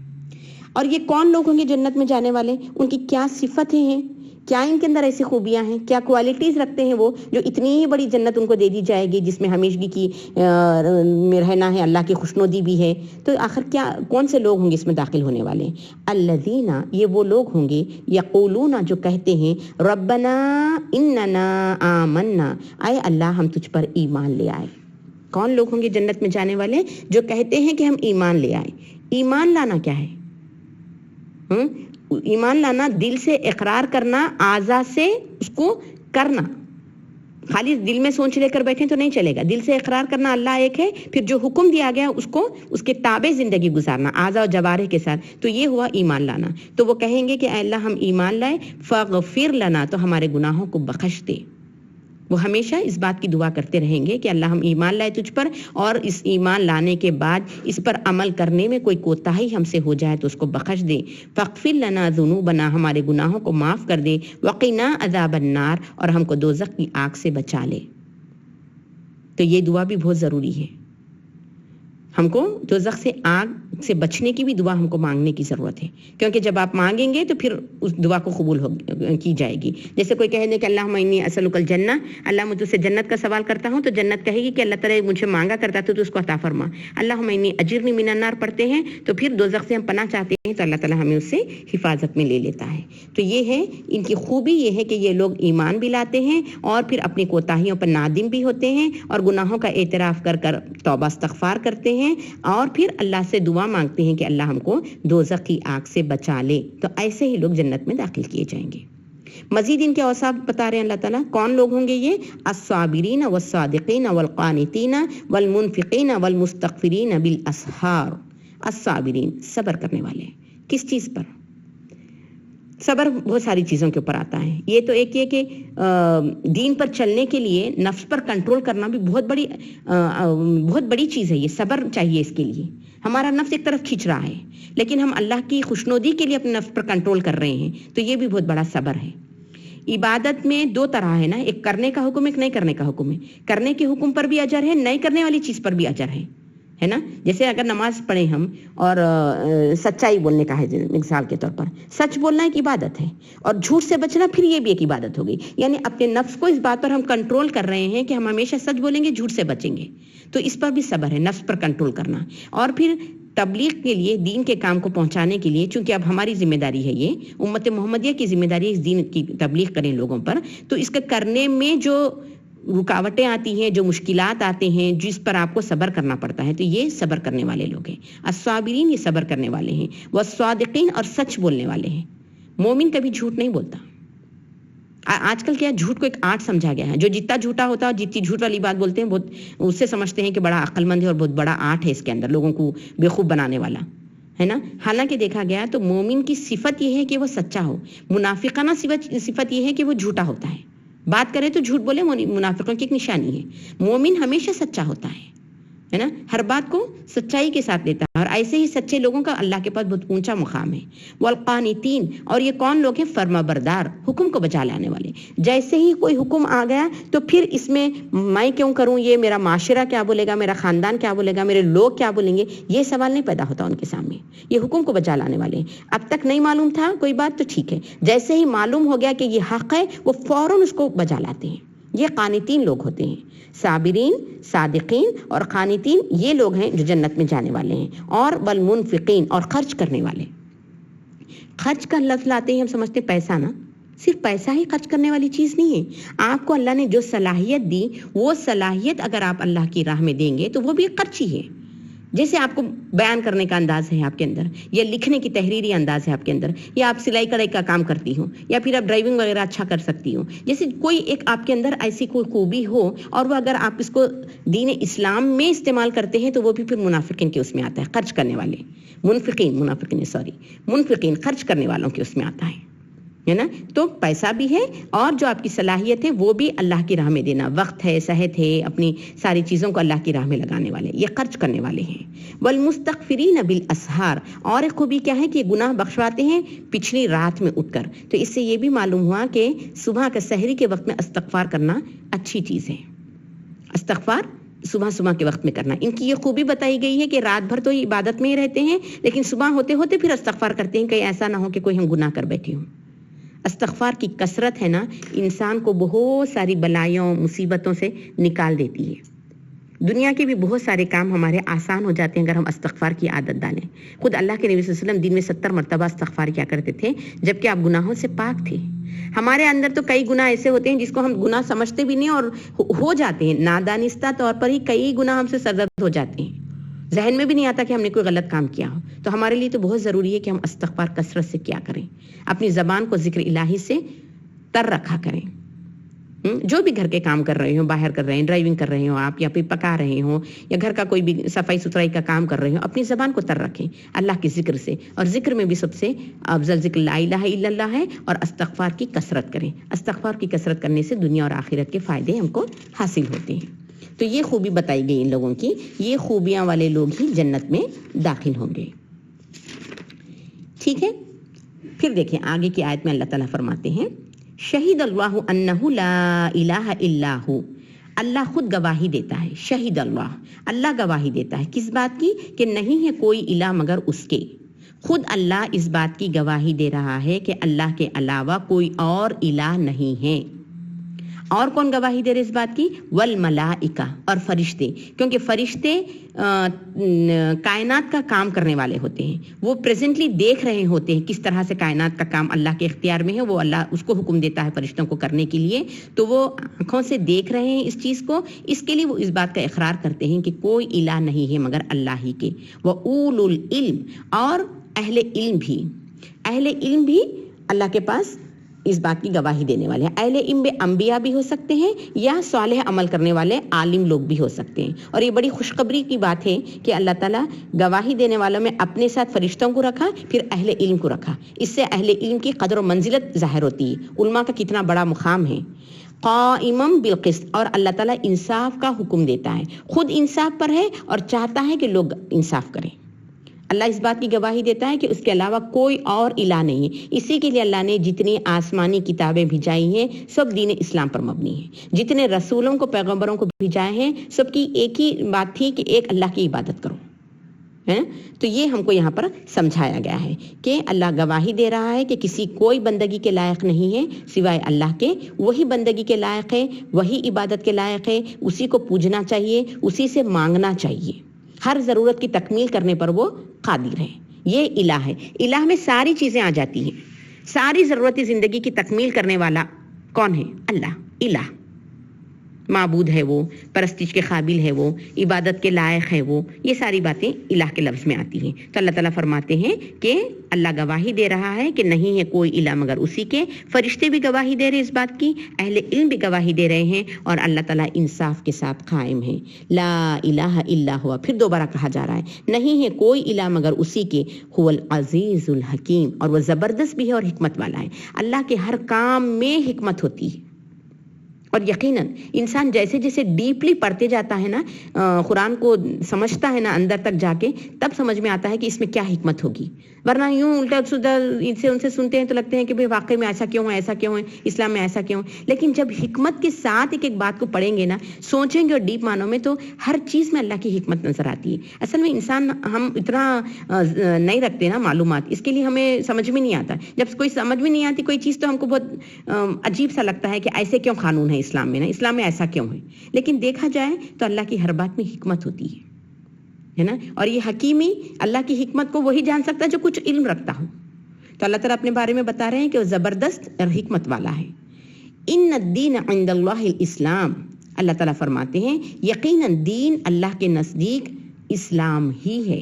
اور یہ کون لوگ ہوں گے جنت میں جانے والے؟ ان کی کیا صفتیں ہیں، کیا ان کے اندر ایسی خوبیاں ہیں، کیا کوالٹیز رکھتے ہیں وہ جو اتنی بڑی جنت ان کو دے دی جائے گی جس میں ہمیشگی کی میں رہنا ہے، اللہ کی خوشنودی بھی ہے. تو آخر کیا کون سے لوگ ہوں گے اس میں داخل ہونے والے؟ الذین، یہ وہ لوگ ہوں گے یقولون، جو کہتے ہیں ربنا اننا آمنا، اے اللہ ہم تجھ پر ایمان لے آئے. کون لوگ ہوں گے جنت میں جانے والے جو کہتے ہیں کہ ہم ایمان لے آئے؟ ایمان لانا کیا ہے؟ ایمان لانا دل سے اقرار کرنا، اعضاء سے اس کو کرنا. خالی دل میں سوچ لے کر بیٹھیں تو نہیں چلے گا. دل سے اقرار کرنا اللہ ایک ہے، پھر جو حکم دیا گیا اس کو اس کے تابع زندگی گزارنا اعضاء و جوارح کے ساتھ. تو یہ ہوا ایمان لانا. تو وہ کہیں گے کہ اے اللہ ہم ایمان لائے، فاغفر لنا، تو ہمارے گناہوں کو بخش دے. وہ ہمیشہ اس بات کی دعا کرتے رہیں گے کہ اللہ ہم ایمان لائے تجھ پر، اور اس ایمان لانے کے بعد اس پر عمل کرنے میں کوئی کوتاہی ہم سے ہو جائے تو اس کو بخش دے. فاغفر لنا ذنوبنا، ہمارے گناہوں کو معاف کر دے. وقنا عذاب النار، اور ہم کو دوزخ کی آگ سے بچا لے. تو یہ دعا بھی بہت ضروری ہے. ہم کو دوزخ سے آگ سے بچنے کی بھی دعا ہم کو مانگنے کی ضرورت ہے، کیونکہ جب آپ مانگیں گے تو پھر اس دعا کو قبول کی جائے گی. جیسے کوئی کہے دے کہ اللہم انی اسألک الجنہ، اللہ میں تجھ سے جنت کا سوال کرتا ہوں، تو جنت کہے گی کہ اللہ تعالیٰ مجھے مانگا کرتا تو اس کو عطا فرما. اللہم انی اجرنی من النار پڑھتے ہیں تو پھر دوزخ سے ہم پناہ چاہتے ہیں تو اللہ تعالیٰ ہمیں اس سے حفاظت میں لے لیتا ہے. تو یہ ہے ان کی خوبی، یہ ہے کہ یہ لوگ ایمان بھی لاتے ہیں اور پھر اپنی کوتاہیوں پر نادم بھی ہوتے ہیں اور گناہوں کا اعتراف کر کر توبہ استغفار کرتے ہیں، اور پھر اللہ سے دعا مانگتے ہیں کہ اللہ ہم کو دوزخ کی آگ سے بچا لے. تو ایسے ہی لوگ جنت میں داخل کیے جائیں گے. مزید ان کے اوصاف بتا رہے ہیں اللہ تعالیٰ. کون لوگ ہوں گے یہ؟ الصابرین والصادقین والقانتین والمنفقین والمستغفرین بالاسحار. الصابرین، صبر کرنے والے. کس چیز پر صبر؟ بہت ساری چیزوں کے اوپر آتا ہے. یہ تو ایک یہ کہ دین پر چلنے کے لیے نفس پر کنٹرول کرنا بھی بہت بڑی چیز ہے. یہ صبر چاہیے اس کے لیے. ہمارا نفس ایک طرف کھینچ رہا ہے لیکن ہم اللہ کی خوشنودی کے لیے اپنے نفس پر کنٹرول کر رہے ہیں، تو یہ بھی بہت بڑا صبر ہے. عبادت میں دو طرح ہے نا، ایک کرنے کا حکم، ایک نہیں کرنے کا حکم ہے. کرنے کے حکم پر بھی اجر ہے، نہیں کرنے والی چیز پر بھی اجر ہے نا. جیسے اگر نماز پڑھیں ہم اور سچائی بولنے کا ہے، مثال کے طور پر سچ بولنا ایک عبادت ہے، اور جھوٹ سے بچنا پھر یہ بھی ایک عبادت ہو گئی. یعنی اپنے نفس کو اس بات پر ہم کنٹرول کر رہے ہیں کہ ہم ہمیشہ سچ بولیں گے، جھوٹ سے بچیں گے. تو اس پر بھی صبر ہے، نفس پر کنٹرول کرنا. اور پھر تبلیغ کے لیے، دین کے کام کو پہنچانے کے لیے، چونکہ اب ہماری ذمہ داری ہے، یہ امت محمدیہ کی ذمہ داری ہے اس دین کی تبلیغ کریں لوگوں پر. تو اس کے کرنے میں جو رکاوٹیں آتی ہیں، جو مشکلات آتے ہیں، جس پر آپ کو صبر کرنا پڑتا ہے، تو یہ صبر کرنے والے لوگ ہیں. الصابرین، یہ صبر کرنے والے ہیں. والصادقین، اور سچ بولنے والے ہیں. مومن کبھی جھوٹ نہیں بولتا. آج کل کیا جھوٹ کو ایک آرٹ سمجھا گیا ہے. جو جتنا جھوٹا ہوتا ہے، جتنی جھوٹ والی بات بولتے ہیں، بہت اس سے سمجھتے ہیں کہ بڑا عقل مند ہے اور بہت بڑا آرٹ ہے اس کے اندر، لوگوں کو بیوقوف بنانے والا ہے نا. حالانکہ دیکھا گیا تو مومن کی صفت یہ ہے کہ وہ سچا ہو. منافقانہ صفت یہ ہے کہ وہ جھوٹا ہوتا ہے. بات کرے تو جھوٹ بولے، منافقوں کی ایک نشانی ہے. مومن ہمیشہ سچا ہوتا ہے نا، ہر بات کو سچائی کے ساتھ لیتا ہے. اور ایسے ہی سچے لوگوں کا اللہ کے پاس بہت اونچا مقام ہے. والقانتین، اور یہ کون لوگ ہیں؟ فرما بردار، حکم کو بجا لانے والے. جیسے ہی کوئی حکم آ گیا تو پھر اس میں میں کیوں کروں، یہ میرا معاشرہ کیا بولے گا، میرا خاندان کیا بولے گا، میرے لوگ کیا بولیں گے، یہ سوال نہیں پیدا ہوتا ان کے سامنے. یہ حکم کو بجا لانے والے ہیں. اب تک نہیں معلوم تھا کوئی بات تو ٹھیک ہے، جیسے ہی معلوم ہو گیا کہ یہ حق ہے وہ فوراً اس کو بجا لاتے ہیں. یہ قانتین لوگ ہوتے ہیں. صابرین، صادقین اور قانتین یہ لوگ ہیں جو جنت میں جانے والے ہیں. اور والمنفقین، اور خرچ کرنے والے. خرچ کا لفظ لاتے ہی ہم سمجھتے پیسہ نا، صرف پیسہ ہی خرچ کرنے والی چیز نہیں ہے. آپ کو اللہ نے جو صلاحیت دی، وہ صلاحیت اگر آپ اللہ کی راہ میں دیں گے تو وہ بھی خرچ ہی ہے. جیسے آپ کو بیان کرنے کا انداز ہے آپ کے اندر، یا لکھنے کی تحریری انداز ہے آپ کے اندر، یا آپ سلائی کڑھائی کا کام کرتی ہوں، یا پھر آپ ڈرائیونگ وغیرہ اچھا کر سکتی ہوں، جیسے کوئی ایک آپ کے اندر ایسی کوئی خوبی ہو اور وہ اگر آپ اس کو دین اسلام میں استعمال کرتے ہیں تو وہ بھی پھر منافقین کے اس میں آتا ہے، خرچ کرنے والے، منفقین خرچ کرنے والوں کے اس میں آتا ہے نا. تو پیسہ بھی ہے اور جو آپ کی صلاحیت ہے وہ بھی اللہ کی راہ میں دینا، وقت ہے، صحت ہے، اپنی ساری چیزوں کو اللہ کی راہ میں لگانے والے، یہ خرچ کرنے والے ہیں. والمستغفرین بالاسحار، اور ایک خوبی کیا ہے کہ گناہ بخشواتے ہیں پچھلی رات میں اٹھ کر. تو اس سے یہ بھی معلوم ہوا کہ صبح کا سحری کے وقت میں استغفار کرنا اچھی چیز ہے. استغفار صبح کے وقت میں کرنا، ان کی یہ خوبی بتائی گئی ہے کہ رات بھر تو عبادت میں ہی رہتے ہیں لیکن صبح ہوتے ہوتے پھر استغفار کرتے ہیں، کہیں ایسا نہ ہو کہ کوئی ہم گناہ کر بیٹھے ہوں. استغفار کی کثرت ہے نا، انسان کو بہت ساری بلائیوں مصیبتوں سے نکال دیتی ہے. دنیا کے بھی بہت سارے کام ہمارے آسان ہو جاتے ہیں اگر ہم استغفار کی عادت ڈالیں. خود اللہ کے نبی صلی اللہ علیہ وسلم دن میں 70 مرتبہ استغفار کیا کرتے تھے جبکہ آپ گناہوں سے پاک تھے. ہمارے اندر تو کئی گناہ ایسے ہوتے ہیں جس کو ہم گناہ سمجھتے بھی نہیں اور ہو جاتے ہیں، نادانستہ طور پر ہی کئی گناہ ہم سے سرزد ہو جاتے ہیں، ذہن میں بھی نہیں آتا کہ ہم نے کوئی غلط کام کیا ہو. تو ہمارے لیے تو بہت ضروری ہے کہ ہم استغفار کثرت سے کیا کریں، اپنی زبان کو ذکر الہی سے تر رکھا کریں. جو بھی گھر کے کام کر رہے ہوں، باہر کر رہے ہیں، ڈرائیونگ کر رہے ہوں آپ، یا پھر پکا رہے ہوں، یا گھر کا کوئی بھی صفائی ستھرائی کا کام کر رہے ہوں، اپنی زبان کو تر رکھیں اللہ کے ذکر سے. اور ذکر میں بھی سب سے افضل ذکر لا الہ الا اللہ ہے، اور استغفار کی کثرت کریں. استغفار کی کثرت کرنے سے دنیا اور آخرت کے فائدے ہم کو حاصل ہوتے ہیں. تو یہ خوبی بتائی گئی ان لوگوں کی، یہ خوبیاں والے لوگ ہی جنت میں داخل ہوں گے. ٹھیک ہے، پھر دیکھیں آگے کی آیت میں اللہ تعالیٰ فرماتے ہیں شہید اللہ انہ لا الہ الا ہو. اللہ خود گواہی دیتا ہے، شہید اللہ گواہی دیتا ہے کس بات کی؟ کہ نہیں ہے کوئی الہ مگر اس کے. خود اللہ اس بات کی گواہی دے رہا ہے کہ اللہ کے علاوہ کوئی اور الہ نہیں ہے. اور کون گواہی دے رہے اس بات کی؟ والملائکہ، اور فرشتے، کیونکہ فرشتے کائنات کا کام کرنے والے ہوتے ہیں، وہ پریزنٹلی دیکھ رہے ہوتے ہیں کس طرح سے کائنات کا کام اللہ کے اختیار میں ہے، وہ اللہ اس کو حکم دیتا ہے فرشتوں کو کرنے کے لیے، تو وہ آنکھوں سے دیکھ رہے ہیں اس چیز کو، اس کے لیے وہ اس بات کا اقرار کرتے ہیں کہ کوئی الہ نہیں ہے مگر اللہ ہی کے. وَأُولُو الْعِلْمِ، اور اہل علم بھی اللہ کے پاس اس بات کی گواہی دینے والے ہیں. اہل علم میں انبیاء بھی ہو سکتے ہیں یا صالح عمل کرنے والے عالم لوگ بھی ہو سکتے ہیں. اور یہ بڑی خوشخبری کی بات ہے کہ اللہ تعالیٰ گواہی دینے والوں میں اپنے ساتھ فرشتوں کو رکھا، پھر اہل علم کو رکھا. اس سے اہل علم کی قدر و منزلت ظاہر ہوتی ہے، علماء کا کتنا بڑا مقام ہے. قائمًا بالقسط، اور اللہ تعالیٰ انصاف کا حکم دیتا ہے، خود انصاف پر ہے اور چاہتا ہے کہ لوگ انصاف کریں. اللہ اس بات کی گواہی دیتا ہے کہ اس کے علاوہ کوئی اور الہ نہیں ہے. اسی کے لیے اللہ نے جتنی آسمانی کتابیں بھیجائی ہیں سب دین اسلام پر مبنی ہیں. جتنے رسولوں کو، پیغمبروں کو بھیجائے ہیں، سب کی ایک ہی بات تھی کہ ایک اللہ کی عبادت کرو. تو یہ ہم کو یہاں پر سمجھایا گیا ہے کہ اللہ گواہی دے رہا ہے کہ کوئی بندگی کے لائق نہیں ہے سوائے اللہ کے. وہی بندگی کے لائق ہے، وہی عبادت کے لائق ہے، اسی کو پوجنا چاہیے، اسی سے مانگنا چاہیے. ہر ضرورت کی تکمیل کرنے پر وہ قادر ہے. یہ الہ ہے. الہ میں ساری چیزیں آ جاتی ہیں. ساری ضرورتی زندگی کی تکمیل کرنے والا کون ہے؟ اللہ. الہ معبود ہے، وہ پرستش کے قابل ہے، وہ عبادت کے لائق ہے، وہ یہ ساری باتیں الہ کے لفظ میں آتی ہیں. تو اللہ تعالیٰ فرماتے ہیں کہ اللہ گواہی دے رہا ہے کہ نہیں ہے کوئی الہ مگر اسی کے. فرشتے بھی گواہی دے رہے اس بات کی، اہل علم بھی گواہی دے رہے ہیں، اور اللہ تعالیٰ انصاف کے ساتھ قائم ہے. لا الہ الا ہوا، پھر دوبارہ کہا جا رہا ہے نہیں ہے کوئی الہ مگر اسی کے. هو العزیز الحکیم، اور وہ زبردست بھی ہے اور حکمت والا ہے. اللہ کے ہر کام میں حکمت ہوتی ہے. اور یقیناً انسان جیسے جیسے ڈیپلی پڑھتے جاتا ہے نا، قرآن کو سمجھتا ہے نا اندر تک جا کے، تب سمجھ میں آتا ہے کہ اس میں کیا حکمت ہوگی. ورنہ یوں الٹا سیدھا ان سے سنتے ہیں تو لگتے ہیں کہ واقعی میں ایسا کیوں ہے، اسلام میں ایسا کیوں ہے. لیکن جب حکمت کے ساتھ ایک بات کو پڑھیں گے نا، سوچیں گے اور ڈیپ معنوں میں، تو ہر چیز میں اللہ کی حکمت نظر آتی ہے. اصل میں انسان ہم اتنا نہیں رکھتے نا معلومات، اس کے لیے ہمیں سمجھ میں نہیں آتا. جب کوئی سمجھ میں نہیں آتی کوئی چیز تو ہم کو بہت عجیب سا لگتا ہے کہ ایسے کیوں قانون ہے اسلام میں نا، اسلام میں ایسا کیوں ہے. لیکن دیکھا جائے تو اللہ کی ہر بات میں حکمت ہوتی ہے نا. اور یہ حکیمی، اللہ کی حکمت کو وہی جان سکتا ہے جو کچھ علم رکھتا ہو. تو اللہ تعالیٰ اپنے بارے میں بتا رہے ہیں کہ وہ زبردست اور حکمت والا ہے. ان الدین عند اللہ الاسلام، اللہ تعالیٰ فرماتے ہیں یقیناً دین اللہ کے نزدیک اسلام ہی ہے.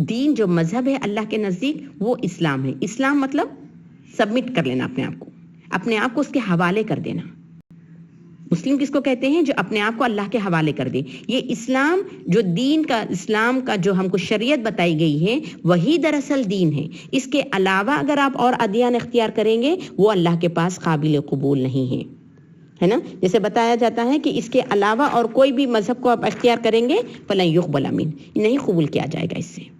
دین جو مذہب ہے اللہ کے نزدیک وہ اسلام ہے. اسلام مطلب سبمٹ کر لینا اپنے آپ کو اس کے حوالے کر دینا. مسلم کس کو کہتے ہیں؟ جو اپنے آپ کو اللہ کے حوالے کر دے. یہ اسلام جو دین کا، اسلام کا جو ہم کو شریعت بتائی گئی ہے وہی دراصل دین ہے. اس کے علاوہ اگر آپ اور ادیان اختیار کریں گے وہ اللہ کے پاس قابل قبول نہیں ہے نا. جیسے بتایا جاتا ہے کہ اس کے علاوہ اور کوئی بھی مذہب کو آپ اختیار کریں گے فَلَن يُقْبَلَ مِنْهُ، نہیں قبول کیا جائے گا اس سے،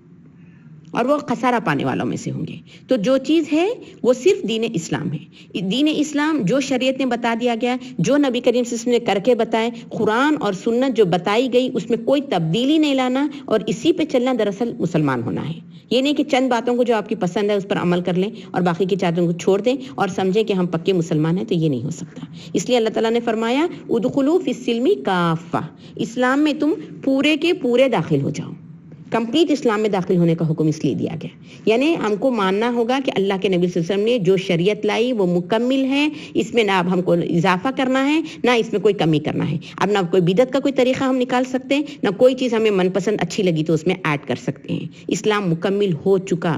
اور وہ خسارہ پانے والوں میں سے ہوں گے. تو جو چیز ہے وہ صرف دین اسلام ہے. دین اسلام جو شریعت نے بتا دیا گیا، جو نبی کریم صلی اللہ علیہ وسلم نے کر کے بتائے، قرآن اور سنت جو بتائی گئی اس میں کوئی تبدیلی نہیں لانا اور اسی پہ چلنا دراصل مسلمان ہونا ہے. یہ نہیں کہ چند باتوں کو جو آپ کی پسند ہے اس پر عمل کر لیں اور باقی کی چیزوں کو چھوڑ دیں اور سمجھیں کہ ہم پکے مسلمان ہیں، تو یہ نہیں ہو سکتا. اس لیے اللہ تعالیٰ نے فرمایا ادخلوا فی السلم کافہ، اسلام میں تم پورے کے پورے داخل ہو جاؤ. کمپلیٹ اسلام میں داخل ہونے کا حکم اس لیے دیا گیا. یعنی ہم کو ماننا ہوگا کہ اللہ کے نبی صلی اللہ علیہ وسلم نے جو شریعت لائی وہ مکمل ہے، اس میں نہ اب ہم کو اضافہ کرنا ہے نہ اس میں کوئی کمی کرنا ہے. اب نہ کوئی بدعت کا کوئی طریقہ ہم نکال سکتے ہیں، نہ کوئی چیز ہمیں من پسند اچھی لگی تو اس میں ایڈ کر سکتے ہیں. اسلام مکمل ہو چکا.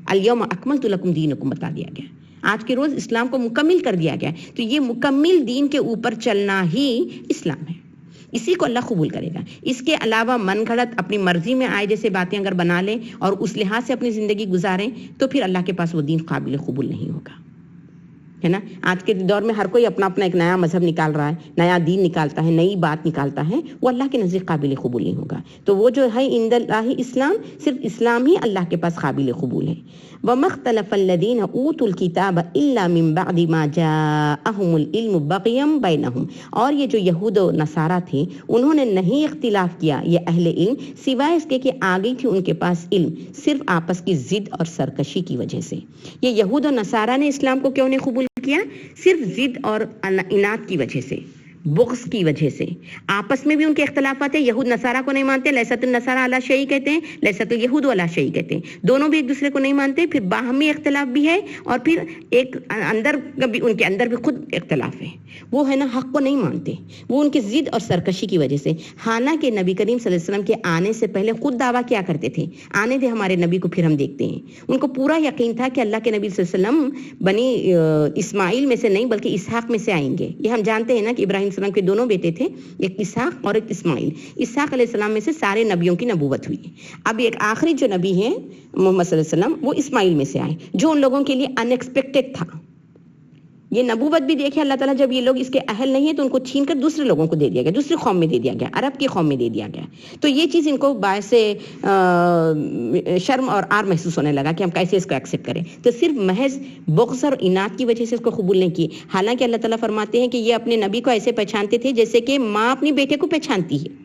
الیوم اکملت لکم دینکم بتا دیا گیا. آج کے روز اسلام کو مکمل کر دیا گیا. تو یہ مکمل دین کے اوپر چلنا ہی اسلام ہے. اسی کو اللہ قبول کرے گا. اس کے علاوہ من گھڑت اپنی مرضی میں آئے جیسے باتیں اگر بنا لیں اور اس لحاظ سے اپنی زندگی گزاریں تو پھر اللہ کے پاس وہ دین قابل قبول نہیں ہوگا، ہے نا. آج کے دور میں ہر کوئی اپنا اپنا ایک نیا مذہب نکال رہا ہے، نیا دین نکالتا ہے، نئی بات نکالتا ہے، وہ اللہ کے نزدیک قابل قبول نہیں ہوگا. تو وہ جو ہے عند اللہ اسلام، صرف اسلام ہی اللہ کے پاس قابل قبول ہے. وَمَا اخْتَلَفَ الَّذِينَ أُوتُوا الْكِتَابَ إِلَّا مِن بَعْدِ مَا جَاءَهُمُ الْعِلْمُ بَغْيًا بَيْنَهُمْ. اور یہ جو یہود و نصارہ تھے انہوں نے نہیں اختلاف کیا، یہ اہل علم، سوائے اس کے کہ آ گئی تھی ان کے پاس علم، صرف آپس کی ضد اور سرکشی کی وجہ سے. یہ یہود و نصارہ نے اسلام کو کیوں نہیں قبول کیا؟ صرف ضد اور اناد کی وجہ سے، بغض کی وجہ سے. آپس میں بھی ان کے اختلافات ہیں. یہود نصارہ کو نہیں مانتے، لیست النصارى علی شیء کہتے ہیں، لیست الیہود علی شیء کہتے ہیں. دونوں بھی ایک دوسرے کو نہیں مانتے. پھر باہمی اختلاف بھی ہے اور پھر ایک اندر بھی ان کے اندر بھی خود اختلاف ہے. وہ ہے نا حق کو نہیں مانتے، وہ ان کی ضد اور سرکشی کی وجہ سے. حالانکہ نبی کریم صلی اللہ علیہ وسلم کے آنے سے پہلے خود دعویٰ کیا کرتے تھے، آنے دے ہمارے نبی کو پھر ہم دیکھتے ہیں. ان کو پورا یقین تھا کہ اللہ کے نبی صلی اللہ علیہ وسلم بنی اسماعیل میں سے نہیں بلکہ اسحاق میں سے آئیں گے. یہ ہم جانتے ہیں نا کہ ابراہیم السلام کے دونوں بیٹے تھے، ایک اسحاق اور ایک اسماعیل. اسحاق علیہ السلام میں سے سارے نبیوں کی نبوت ہوئی. اب ایک آخری جو نبی ہیں محمد صلی اللہ علیہ وسلم، وہ اسماعیل میں سے آئے، جو ان لوگوں کے لیے ان ایکسپیکٹڈ تھا. یہ نبوت بھی دیکھے اللہ تعالیٰ، جب یہ لوگ اس کے اہل نہیں ہیں تو ان کو چھین کر دوسرے لوگوں کو دے دیا گیا، دوسری قوم میں دے دیا گیا، عرب کی قوم میں دے دیا گیا. تو یہ چیز ان کو باعث شرم اور عار محسوس ہونے لگا کہ ہم کیسے اس کو ایکسیپٹ کریں. تو صرف محض بغض اور اناد کی وجہ سے اس کو قبول نہیں کیے. حالانکہ اللہ تعالیٰ فرماتے ہیں کہ یہ اپنے نبی کو ایسے پہچانتے تھے جیسے کہ ماں اپنی بیٹے کو پہچانتی ہے.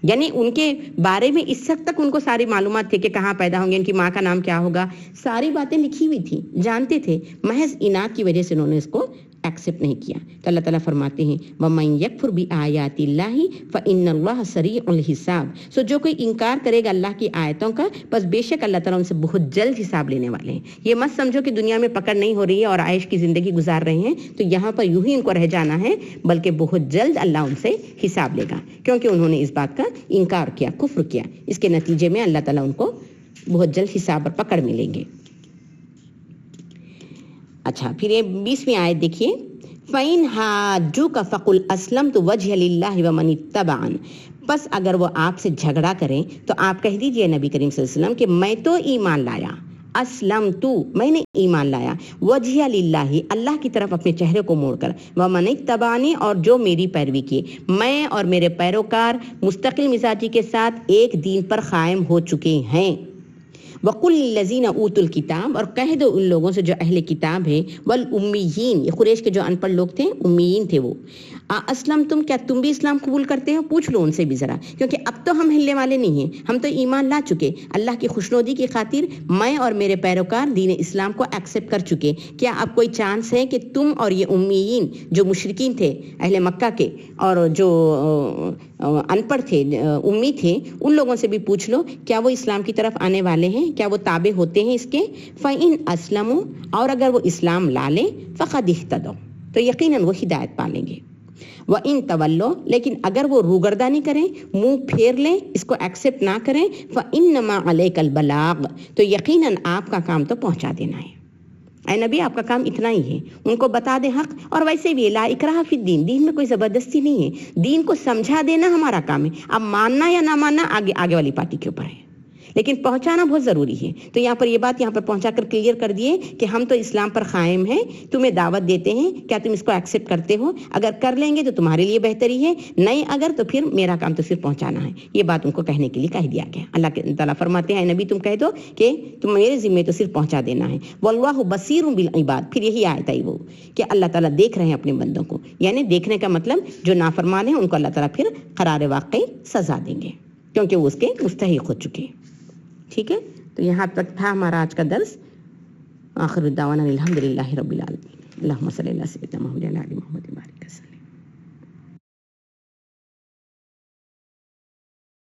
یعنی ان کے بارے میں اس وقت تک ان کو ساری معلومات تھی کہ کہاں پیدا ہوں گے، ان کی ماں کا نام کیا ہوگا، ساری باتیں لکھی ہوئی تھی، جانتے تھے. محض اناد کی وجہ سے انہوں نے اس کو ایکسیپٹ نہیں کیا. تو اللہ تعالیٰ فرماتے ہیں وَمَن يَكْفُرْ بِآيَاتِ اللَّهِ فَإِنَّ اللَّهَ سَرِيعُ الْحِسَابِ. سو جو کوئی انکار کرے گا اللہ کی آیتوں کا، بس بے شک اللہ تعالیٰ ان سے بہت جلد حساب لینے والے ہیں. یہ مت سمجھو کہ دنیا میں پکڑ نہیں ہو رہی ہے اور عائش کی زندگی گزار رہے ہیں تو یہاں پر یوں ہی ان کو رہ جانا ہے، بلکہ بہت جلد اللہ ان سے حساب لے گا، کیونکہ انہوں نے اس بات کا انکار کیا، کفر کیا. اس کے نتیجے میں اللہ تعالیٰ ان کو بہت جلد حساب اور پکڑ ملیں گے. اچھا، پھر یہ 20ویں آیت دیکھیے. فَإِنْ حَاجُّوكَ فَقُلْ أَسْلَمْتُ وَجْهِيَ لِلَّهِ وَمَنِ اتَّبَعَنِ. پس اگر وہ آپ سے جھگڑا کریں تو آپ کہہ دیجئے نبی کریم صلی اللہ علیہ وسلم کہ میں تو ایمان لایا، اسلمت، میں نے ایمان لایا، وجہ للہ، اللہ کی طرف اپنے چہرے کو موڑ کر، ومن اتبعنی، اور جو میری پیروی کی، میں اور میرے پیروکار مستقل مزاجی کے ساتھ ایک دین پر قائم ہو چکے ہیں. وَقُلْ لِلَّذِينَ أُوتُوا الْكِتَابَ، اور کہہ دو ان لوگوں سے جو اہل کتاب ہے، وَالْأُمِّيِّينَ، یہ قریش کے جو ان پڑھ لوگ تھے، امیین تھے وہ. اسلم تم، کیا تم بھی اسلام قبول کرتے ہو؟ پوچھ لو ان سے بھی ذرا، کیونکہ اب تو ہم ہلنے والے نہیں ہیں، ہم تو ایمان لا چکے. اللہ کی خوشنودی کی خاطر میں اور میرے پیروکار دین اسلام کو ایکسیپٹ کر چکے. کیا اب کوئی چانس ہے کہ تم اور یہ امیین جو مشرکین تھے اہل مکہ کے اور جو ان پڑھ تھے، امی تھے، ان لوگوں سے بھی پوچھ لو کیا وہ اسلام کی طرف آنے والے ہیں، کیا وہ تابع ہوتے ہیں اس کے. فَإِنْ أَسْلَمُوا، اور اگر وہ اسلام لا لیں، فَقَدِ اهْتَدَوْا، تو یقیناً وہ ہدایت پالیں گے. وَإِن تَوَلَّوْا لیکن اگر وہ روگردانی کریں، منہ پھیر لیں، اس کو ایکسیپٹ نہ کریں، فَإِنَّمَا عَلَيْكَ الْبَلَاغُ تو یقیناً آپ کا کام تو پہنچا دینا ہے۔ اے نبی آپ کا کام اتنا ہی ہے، ان کو بتا دیں حق۔ اور ویسے بھی لا اکراہ فی الدین، دین میں کوئی زبردستی نہیں ہے، دین کو سمجھا دینا ہمارا کام ہے، اب ماننا یا نہ ماننا آگے والی پارٹی کے اوپر ہے، لیکن پہنچانا بہت ضروری ہے۔ تو یہاں پر یہ بات یہاں پر پہنچا کر کلیئر کر دیے کہ ہم تو اسلام پر قائم ہیں، تمہیں دعوت دیتے ہیں، کیا تم اس کو ایکسیپٹ کرتے ہو؟ اگر کر لیں گے تو تمہارے لیے بہتری ہے، نہیں اگر تو پھر میرا کام تو صرف پہنچانا ہے۔ یہ بات ان کو کہنے کے لیے کہہ دیا گیا۔ اللہ تعالیٰ فرماتے ہیں نبی تم کہہ دو کہ تم میرے ذمے تو صرف پہنچا دینا ہے۔ واللہ بصیر بالعباد، پھر یہی آیت ہے وہ کہ اللہ تعالیٰ دیکھ رہے ہیں اپنے بندوں کو، یعنی دیکھنے کا مطلب جو نافرمان ہیں ان کو اللہ تعالیٰ پھر قرار واقعی سزا دیں گے کیونکہ وہ اس کے مستحق ہو چکے ہیں۔ ٹھیک ہے، تو یہاں تک تھا ہمارا آج کا درس۔ آخر الدعوانا الحمدللہ رب العالمین، اللہم صلی اللہ سیدنا محمد علی محمد وبارک وسلم۔